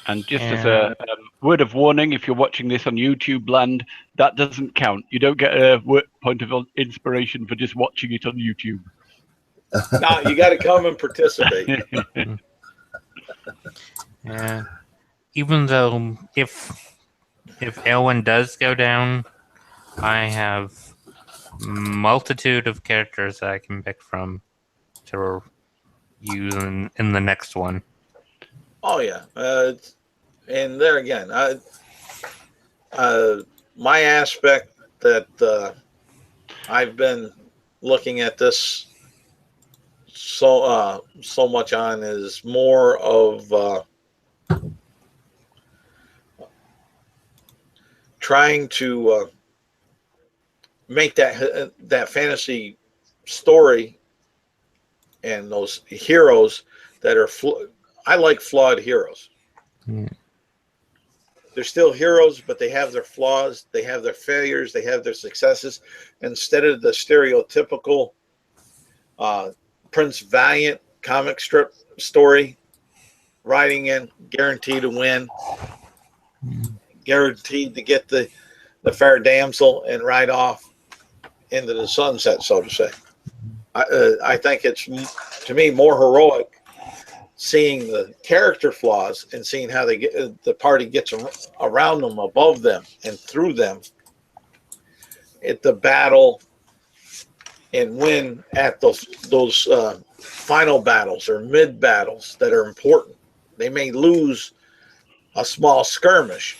And just as a word of warning, if you're watching this on YouTube land, that doesn't count. You don't get a point of inspiration for just watching it on YouTube. No, you got to come and participate. Yeah. Even though if Elwyn does go down, I have multitude of characters that I can pick from to use in the next one. Oh yeah, and there again, my aspect that I've been looking at this so much on is more of trying to make that fantasy story and those heroes that are I like flawed heroes. Yeah. They're still heroes, but they have their flaws, they have their failures, they have their successes. Instead of the stereotypical Prince Valiant comic strip story, riding in, guaranteed to win, guaranteed to get the fair damsel and ride off into the sunset, so to say. I think it's, to me, more heroic seeing the character flaws and seeing how the party gets around them, above them, and through them, at the battle and win at those final battles or mid battles that are important. They may lose a small skirmish,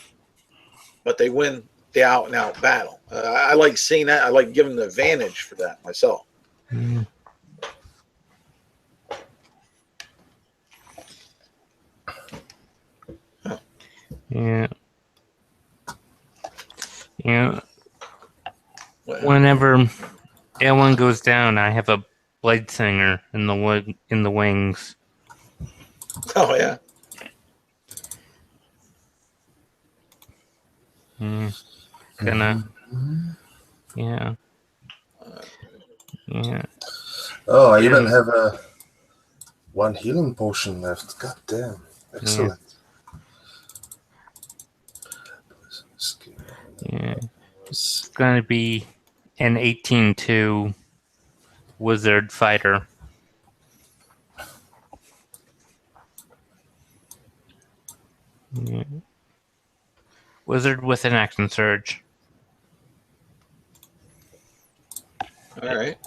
but they win the out and out battle. I like seeing that. I like giving the advantage for that myself. Mm. Huh. Yeah. Yeah. Well, Whenever L1 goes down, I have a blade singer in the wings. oh yeah. Mm. Gonna. Yeah. Yeah. Oh, I Yeah. even have one healing potion left. God damn. Excellent. Yeah. It's gonna be an 18-2 wizard fighter. Yeah. Wizard with an action surge. All right.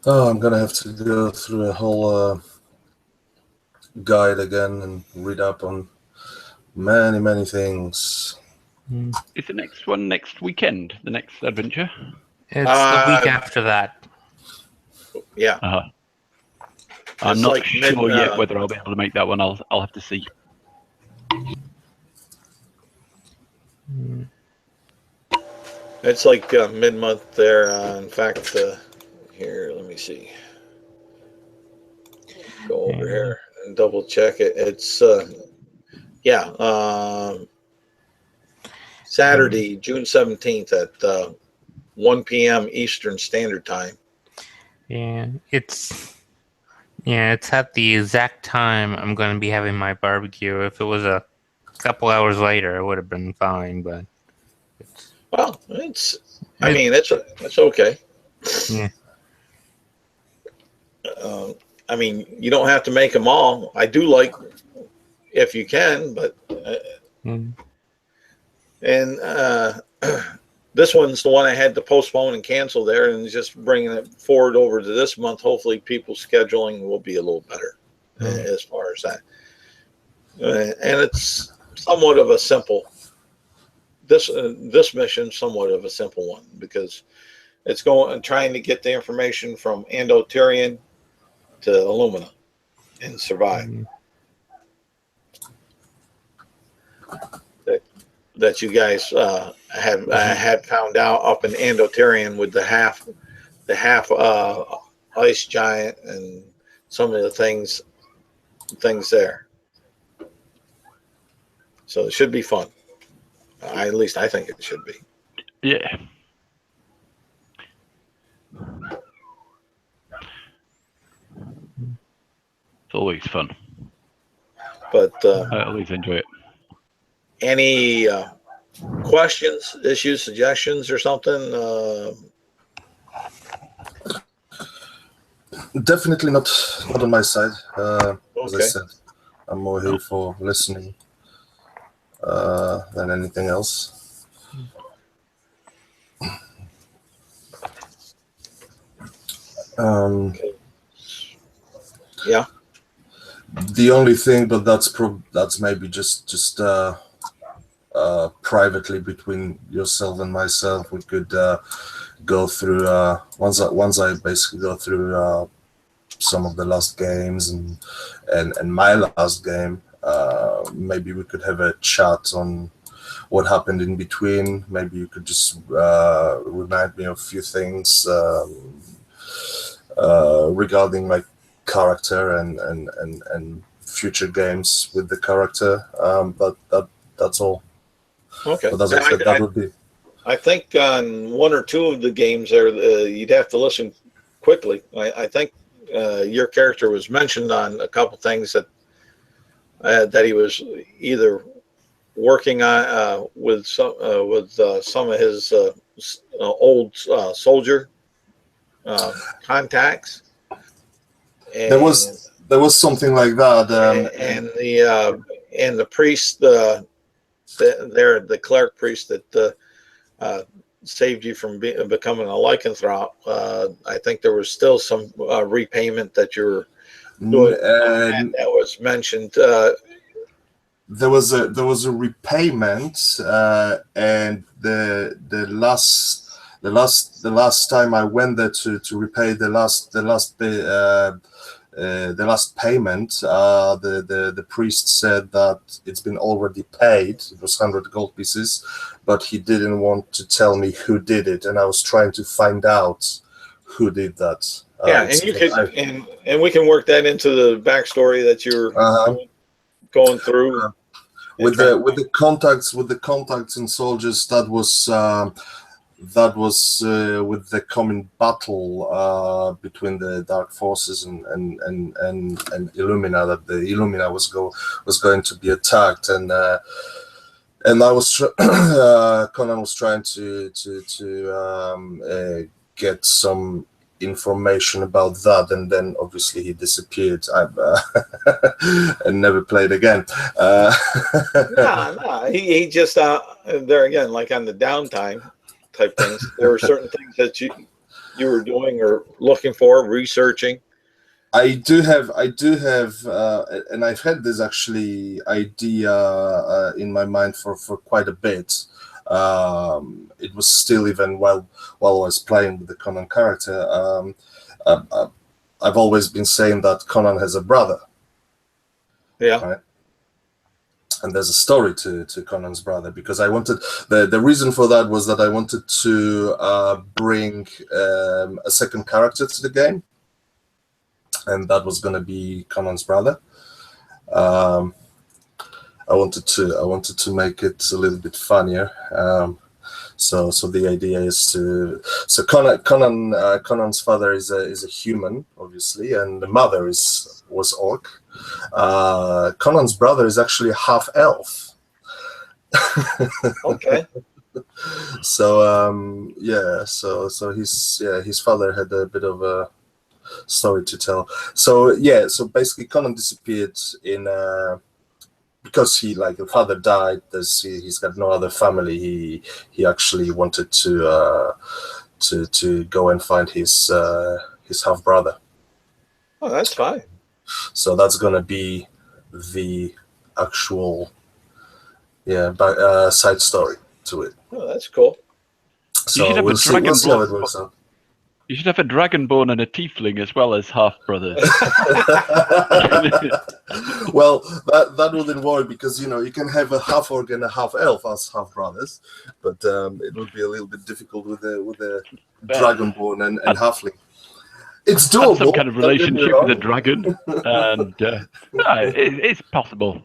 Oh, I'm gonna have to go through a whole guide again and read up on many things. Is the next one next weekend? The next adventure? It's the week after that. Yeah. I'm It's not like sure yet whether I'll be able to make that one. I'll have to see. It's like mid-month there. In fact, here, let me see. Go over here and double check it. It's Saturday, June 17th at 1 p.m. Eastern Standard Time. Yeah, it's at the exact time I'm going to be having my barbecue. If it was a couple hours later, it would have been fine. But Well, I mean, it's okay. Yeah. I mean, you don't have to make them all. I do like if you can, but Mm. and this one's the one I had to postpone and cancel there, and just bringing it forward over to this month. Hopefully, people's scheduling will be a little better as far as that. And it's somewhat of a simple. This mission, somewhat of a simple one, because it's going and trying to get the information from Ando-Tyrian to Illumina and survive. That you guys had found out up in Ando-Tyrian with the half ice giant and some of the things there. So it should be fun. At least I think it should be. Yeah. It's always fun. But I always enjoy it. any questions, issues, suggestions, or something? Definitely not on my side. As I Okay. said, I'm more here for listening than anything else. Yeah. The only thing, but that's maybe just privately between yourself and myself. We could go through once I basically go through some of the last games and my last game. Maybe we could have a chat on what happened in between. Maybe you could just remind me of a few things regarding my character and future games with the character. But that's all. Okay. But as I said, that would be. I think on one or two of the games there, you'd have to listen quickly. I think your character was mentioned on a couple things that he was either working on with some of his old soldier contacts, And, there was something like that. And the priest, the cleric priest that saved you from becoming a lycanthrope. I think there was still some repayment that you're doing that was mentioned. There was a repayment, and the last time I went there to repay the last payment, the priest said that it's been already paid. It was 100 gold pieces, but he didn't want to tell me who did it, and I was trying to find out who did that. Yeah, and you could, and we can work that into the backstory that you're going through. With the contacts and soldiers, that was with the coming battle between the Dark Forces and Illumina, that the Illumina was going to be attacked, and I was Conan was trying to get some information about that, and then obviously he disappeared and never played again. No, he just there again, like on the downtime type things. There were certain things that you were doing or looking for, researching. I do have, and I've had this actually idea in my mind for quite a bit. It was still even while I was playing with the Conan character. I've always been saying that Conan has a brother. Yeah. Right? And there's a story to Conan's brother, because I wanted the reason for that was that I wanted to bring a second character to the game, and that was going to be Conan's brother. I wanted to make it a little bit funnier. So the idea is Conan's father is a human, obviously, and the mother was orc. Conan's brother is actually half elf. Okay. So his father had a bit of a story to tell. So basically Conan disappeared in because the father died. He's got no other family. He actually wanted to go and find his half brother. Oh, that's fine. So that's gonna be the actual side story to it. Oh, that's cool. So we'll see how it works out. You should have a dragonborn and a tiefling as well as half brothers. Well, that wouldn't work, because you can have a half orc and a half elf as half brothers, but it would be a little bit difficult with the dragonborn and halfling. It's doable. Some kind of relationship with a dragon, and it's possible.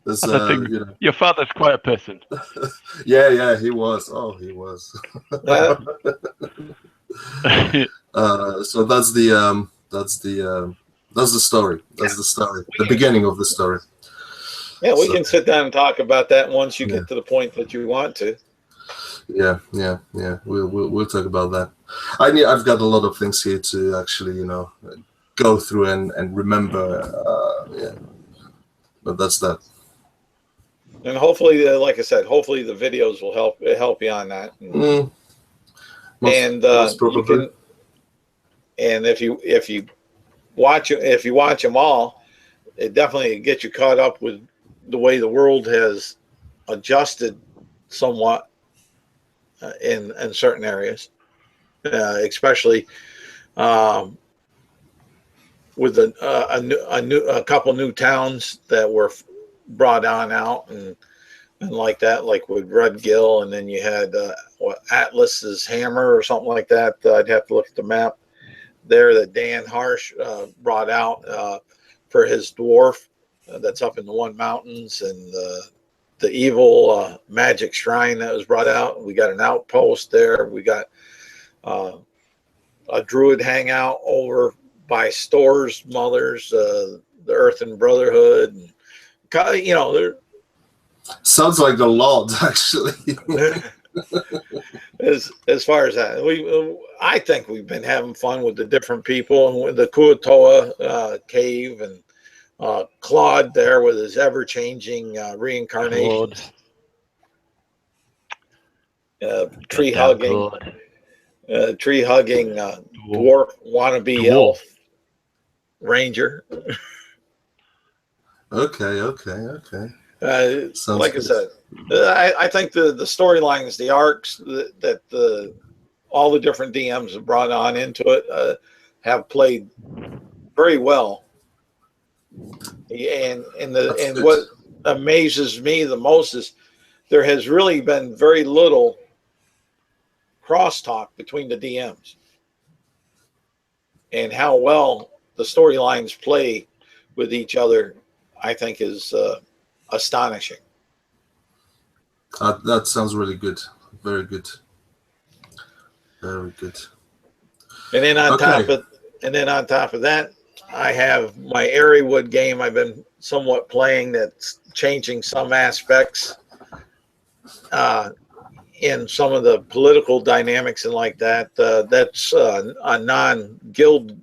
That's the thing. Your father's quite a person. Yeah, he was. Oh, he was. So that's the story. That's the story. The beginning of the story. Yeah, we can sit down and talk about that once you get to the point that you want to. Yeah. We'll talk about that. I've got a lot of things here to actually go through and remember. But that's that. And hopefully, like I said, hopefully the videos will help you on that. And you can, and if you watch them all, it definitely gets you caught up with the way the world has adjusted somewhat in certain areas, especially with a couple new towns that were brought out and like that, like with Red Gill, and then you had Atlas's Hammer or something like that. I'd have to look at the map there that Dan Harsh brought out for his dwarf that's up in the One Mountains, and the evil magic shrine that was brought out. We got an outpost there. We got a druid hangout over by Stor's Mothers, the Earthen Brotherhood, and they're sounds like a lot, actually. as far as that, I think we've been having fun with the different people and with the Kuatoa cave and Claude there with his ever-changing reincarnations, tree hugging dwarf wannabe elf ranger. Okay. Like Good. I said, I think the storylines, the arcs that all the different DMs have brought on into it have played very well. And what amazes me the most is there has really been very little crosstalk between the DMs, and how well the storylines play with each other, I think, is astonishing. That sounds really good. Very good. Very good. And then on top of that, I have my Airywood game I've been somewhat playing that's changing some aspects in some of the political dynamics and like that. That's a non-guild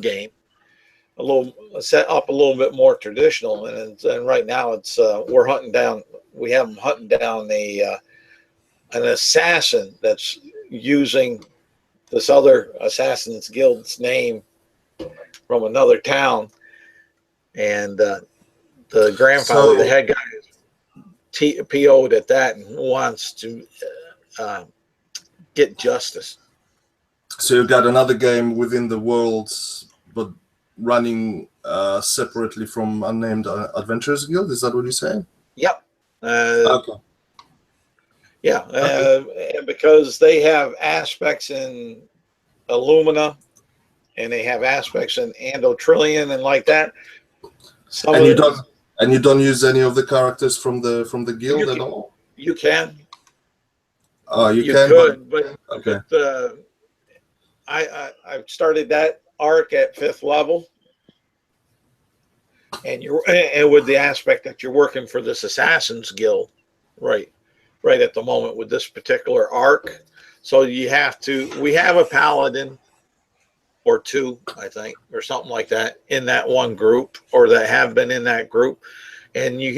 game, a little set up a little bit more traditional. And right now it's we're hunting down. We have them hunting down an assassin that's using this other Assassin's Guild's name from another town, and the grandfather, the head guy, is PO'd at that and wants to get justice. So you got another game within the worlds, but running separately from Unnamed Adventurers Guild. Is that what you're saying? Yep. Okay. Yeah, and because they have aspects in Illumina, and they have aspects in Andotrillion and like that. And you don't use any of the characters from the guild at all? You can. Oh, you can. Could, but okay. But, I started that arc at 5th level, and with the aspect that you're working for this Assassin's Guild, right at the moment with this particular arc. So we have a paladin or two, I think, or something like that in that one group, or that have been in that group. And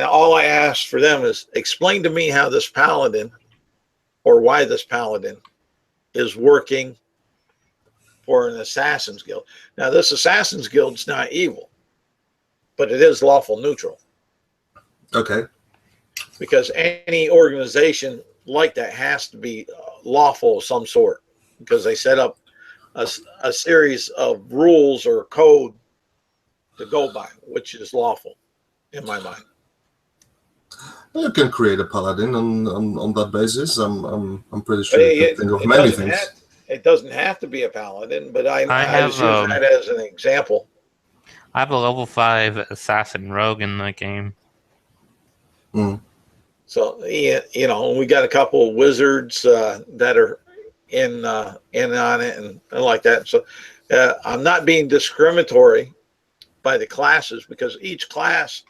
all I asked for them is explain to me how this paladin, or why this paladin is working for an Assassin's Guild. Now, this Assassin's Guild's not evil, but it is lawful neutral. Okay. Because any organization like that has to be lawful of some sort, because they set up a series of rules or code to go by, which is lawful in my mind. You can create a paladin on that basis. I'm pretty sure you can think of many things. It doesn't have to be a paladin, but I just use that as an example. I have a level 5 assassin rogue in the game. Mm. So we got a couple of wizards that are in on it and like that. So I'm not being discriminatory by the classes, because each class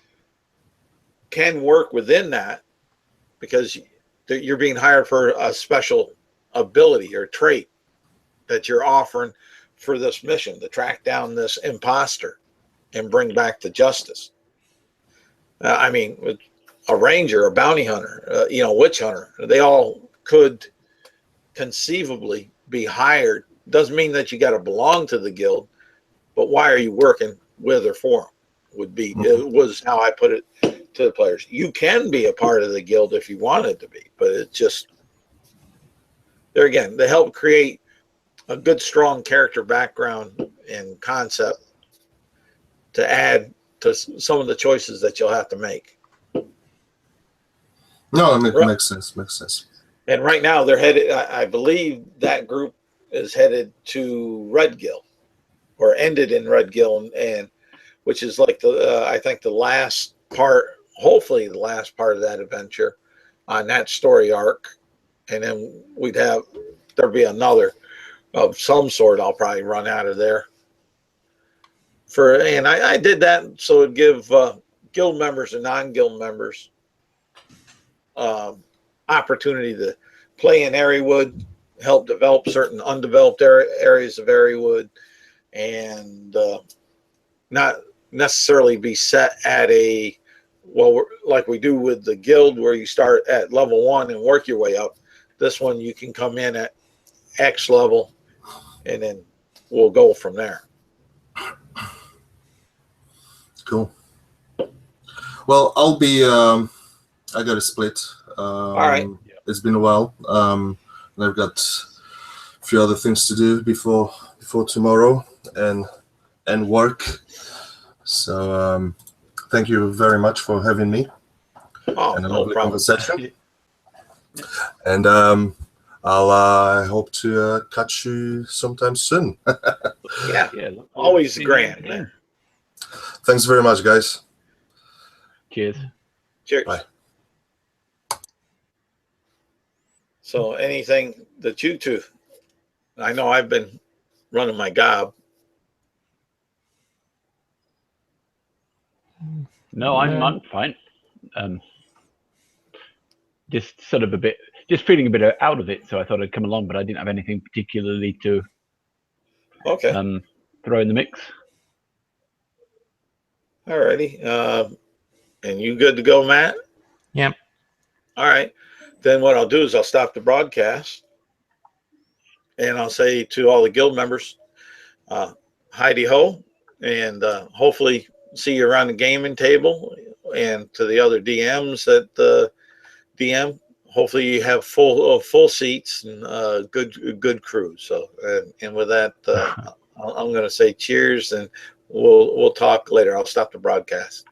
can work within that, because you're being hired for a special ability or trait that you're offering for this mission, to track down this imposter and bring back the justice. I mean, a ranger, a bounty hunter, witch hunter, they all could conceivably be hired. Doesn't mean that you got to belong to the guild, but why are you working with or for them? It was how I put it to the players. You can be a part of the guild if you wanted to be, but it's just, there again, they help create a good, strong character background and concept to add to some of the choices that you'll have to make. No, it makes sense. Makes sense. And right now they're headed, I believe that group is headed to Red Gill, or ended in Red Gill, and which is like I think the last part, hopefully the last part of that adventure on that story arc. And then there'll be another of some sort. I'll probably run out of there. And I did that so it'd give guild members and non-guild members opportunity to play in Areawood, help develop certain undeveloped areas of Areawood, and not necessarily be set at a, well, like we do with the guild where you start at level 1 and work your way up. This one you can come in at X level and then we'll go from there. Cool. Well, I'll be I got a split. All right. It's been a while. And I've got a few other things to do before tomorrow and work. So thank you very much for having me. Oh, and a no lovely problem. conversation. And I hope to catch you sometime soon. Yeah, Yeah, always grand, man. Thanks very much, guys. Cheers. Cheers. Bye. So anything that you two, I know I've been running my gob. No, I'm fine. Just sort of just feeling a bit out of it. So I thought I'd come along, but I didn't have anything particularly to throw in the mix. Alrighty. And you good to go, Matt? Yep. All right. Then what I'll do is I'll stop the broadcast and I'll say to all the guild members, Heidi ho, and hopefully see you around the gaming table, and to the other DMs at the DM. Hopefully you have full seats and good crew. So and with that, I'm going to say cheers, and we'll talk later. I'll stop the broadcast.